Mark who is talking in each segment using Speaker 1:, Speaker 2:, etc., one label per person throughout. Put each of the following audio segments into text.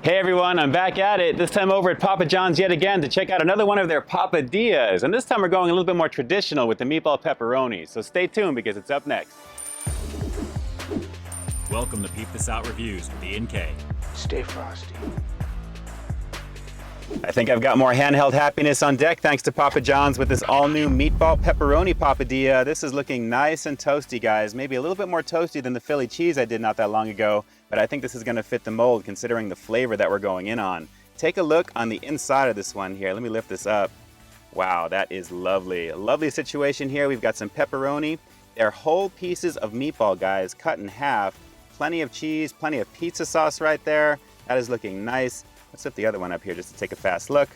Speaker 1: Hey everyone, I'm back at it, this time over at Papa John's yet again to check out another one of their papadias. And this time we're going a little bit more traditional with the meatball pepperoni, so stay tuned because it's up next.
Speaker 2: Welcome to Peep This Out Reviews with Ian K.
Speaker 3: Stay frosty.
Speaker 1: I think I've got more handheld happiness on deck thanks to Papa John's with this all-new meatball pepperoni papadia. This is looking nice and toasty, guys. Maybe a little bit more toasty than the Philly cheese I did not that long ago, but I think this is going to fit the mold considering the flavor that we're going in on. Take a look on the inside of this one here. Let me lift this up. Wow, that is lovely. A lovely situation here. We've got some pepperoni. They're whole pieces of meatball, guys, cut in half. Plenty of cheese, plenty of pizza sauce right there. That is looking nice. Let's lift the other one up here just to take a fast look.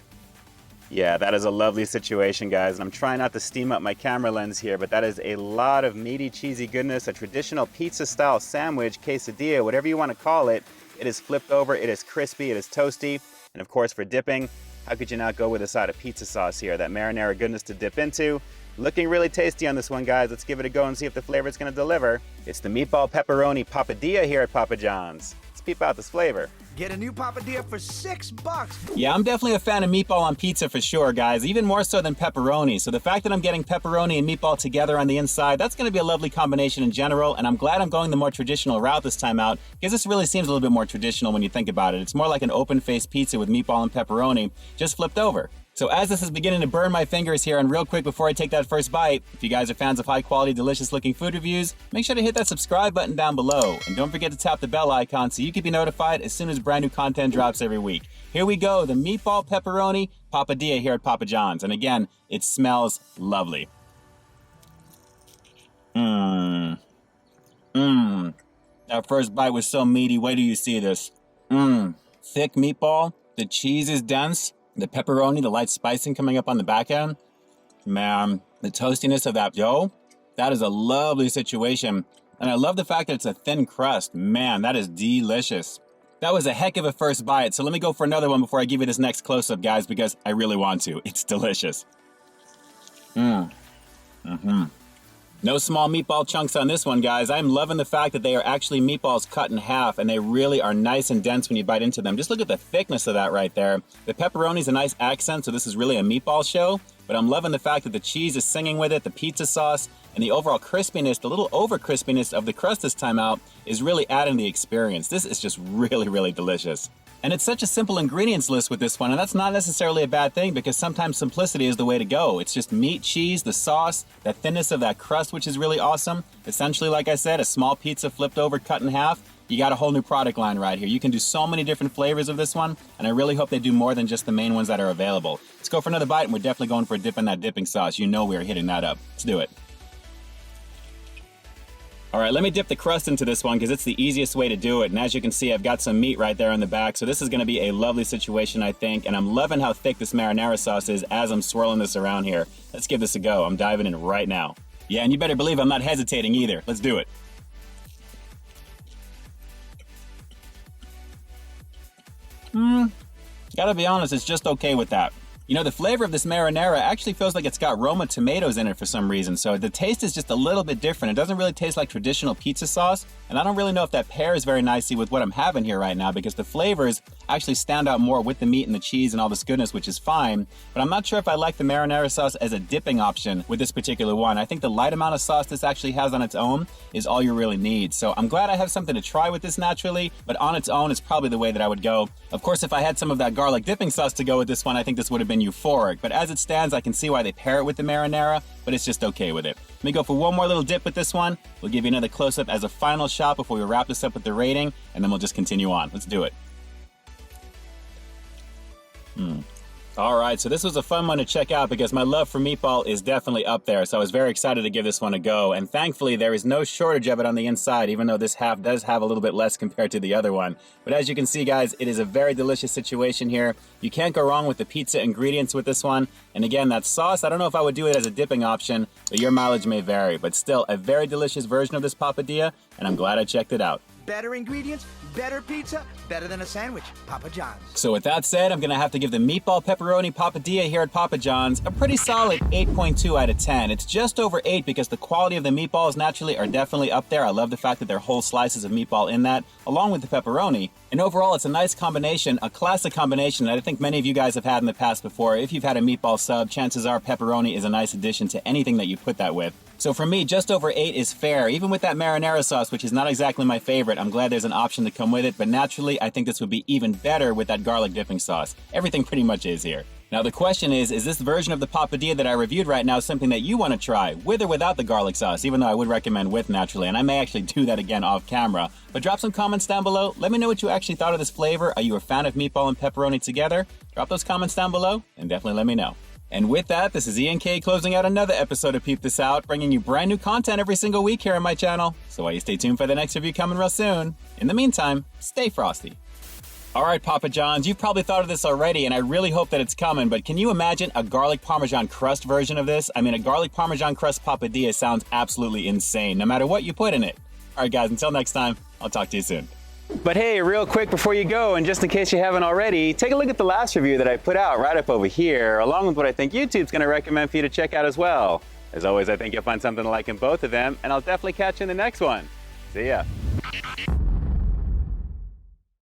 Speaker 1: Yeah, that is a lovely situation, guys. And I'm trying not to steam up my camera lens here, but that is a lot of meaty, cheesy goodness, a traditional pizza-style sandwich, quesadilla, whatever you want to call it. It is flipped over, it is crispy, it is toasty. And of course, for dipping, how could you not go with a side of pizza sauce here? That marinara goodness to dip into. Looking really tasty on this one, guys. Let's give it a go and see if the flavor is going to deliver. It's the meatball pepperoni papadia here at Papa John's. Let's peep out this flavor.
Speaker 3: Get a new papadia for $6.
Speaker 2: Yeah, I'm definitely a fan of meatball on pizza for sure, guys, even more so than pepperoni. So the fact that I'm getting pepperoni and meatball together on the inside, that's going to be a lovely combination in general, and I'm glad I'm going the more traditional route this time out, because this really seems a little bit more traditional when you think about it. It's more like an open-faced pizza with meatball and pepperoni, just flipped over. So as this is beginning to burn my fingers here, and real quick before I take that first bite, if you guys are fans of high-quality, delicious-looking food reviews, make sure to hit that subscribe button down below. And don't forget to tap the bell icon so you can be notified as soon as brand new content drops every week. Here we go, the meatball pepperoni papadia here at Papa John's. And again, it smells lovely. That first bite was so meaty. Wait till you see this. Thick meatball, the cheese is dense. The pepperoni, the light spicing coming up on the back end. Man, the toastiness of that dough, that is a lovely situation. And I love the fact that it's a thin crust. Man, that is delicious. That was a heck of a first bite. So let me go for another one before I give you this next close-up, guys, because I really want to. It's delicious. No small meatball chunks on this one, guys. I'm loving the fact that they are actually meatballs cut in half, and they really are nice and dense when you bite into them. Just look at the thickness of that right there. The pepperoni's a nice accent, so this is really a meatball show, but I'm loving the fact that the cheese is singing with it, the pizza sauce, and the overall crispiness, the little over crispiness of the crust this time out is really adding the experience. This is just really, really delicious. And it's such a simple ingredients list with this one, and that's not necessarily a bad thing because sometimes simplicity is the way to go. It's just meat, cheese, the sauce, the thinness of that crust, which is really awesome. Essentially, like I said, a small pizza flipped over, cut in half. You got a whole new product line right here. You can do so many different flavors of this one, and I really hope they do more than just the main ones that are available. Let's go for another bite, and we're definitely going for a dip in that dipping sauce. You know we're hitting that up. Let's do it. All right, let me dip the crust into this one because it's the easiest way to do it. And as you can see, I've got some meat right there on the back. So this is going to be a lovely situation, I think. And I'm loving how thick this marinara sauce is as I'm swirling this around here. Let's give this a go. I'm diving in right now. Yeah, and you better believe I'm not hesitating either. Let's do it. Gotta be honest, it's just okay with that. You know, the flavor of this marinara actually feels like it's got Roma tomatoes in it for some reason, so the taste is just a little bit different. It doesn't really taste like traditional pizza sauce, and I don't really know if that pairs very nicely with what I'm having here right now because the flavors actually stand out more with the meat and the cheese and all this goodness, which is fine, but I'm not sure if I like the marinara sauce as a dipping option with this particular one. I think the light amount of sauce this actually has on its own is all you really need, so I'm glad I have something to try with this naturally, but on its own is probably the way that I would go. Of course, if I had some of that garlic dipping sauce to go with this one, I think this would have been euphoric, but as it stands, I can see why they pair it with the marinara, but it's just okay with it. Let me go for one more little dip with this one. We'll give you another close-up as a final shot before we wrap this up with the rating, and then we'll just continue on. Let's do it. All right, so this was a fun one to check out because my love for meatball is definitely up there, so I was very excited to give this one a go, and thankfully there is no shortage of it on the inside, even though this half does have a little bit less compared to the other one. But as you can see, guys, it is a very delicious situation here. You can't go wrong with the pizza ingredients with this one, and again, that sauce, I don't know if I would do it as a dipping option, but your mileage may vary, but still a very delicious version of this papadia, and I'm glad I checked it out.
Speaker 3: Better ingredients, Better pizza, better than a sandwich. Papa John's.
Speaker 2: So with that said, I'm gonna have to give the meatball pepperoni papadia here at Papa John's a pretty solid 8.2 out of 10. It's just over 8 because the quality of the meatballs naturally are definitely up there. I love the fact that there are whole slices of meatball in that, along with the pepperoni. And overall, it's a nice combination, a classic combination that I think many of you guys have had in the past before. If you've had a meatball sub, chances are pepperoni is a nice addition to anything that you put that with. So for me, just over 8 is fair. Even with that marinara sauce, which is not exactly my favorite, I'm glad there's an option to come with it, but naturally, I think this would be even better with that garlic dipping sauce. Everything pretty much is here. Now the question is this version of the papadia that I reviewed right now something that you want to try, with or without the garlic sauce, even though I would recommend with naturally, and I may actually do that again off camera. But drop some comments down below. Let me know what you actually thought of this flavor. Are you a fan of meatball and pepperoni together? Drop those comments down below, and definitely let me know. And with that, this is Ian K closing out another episode of Peep This Out, bringing you brand new content every single week here on my channel. So while you stay tuned for the next review coming real soon, in the meantime, stay frosty. Alright Papa John's, you've probably thought of this already and I really hope that it's coming, but can you imagine a garlic parmesan crust version of this? I mean, a garlic parmesan crust papadia sounds absolutely insane, no matter what you put in it. Alright guys, until next time, I'll talk to you soon.
Speaker 1: But hey, real quick before you go, and just in case you haven't already, take a look at the last review that I put out right up over here, along with what I think YouTube's going to recommend for you to check out as well. As always, I think you'll find something to like in both of them, and I'll definitely catch you in the next one. See ya.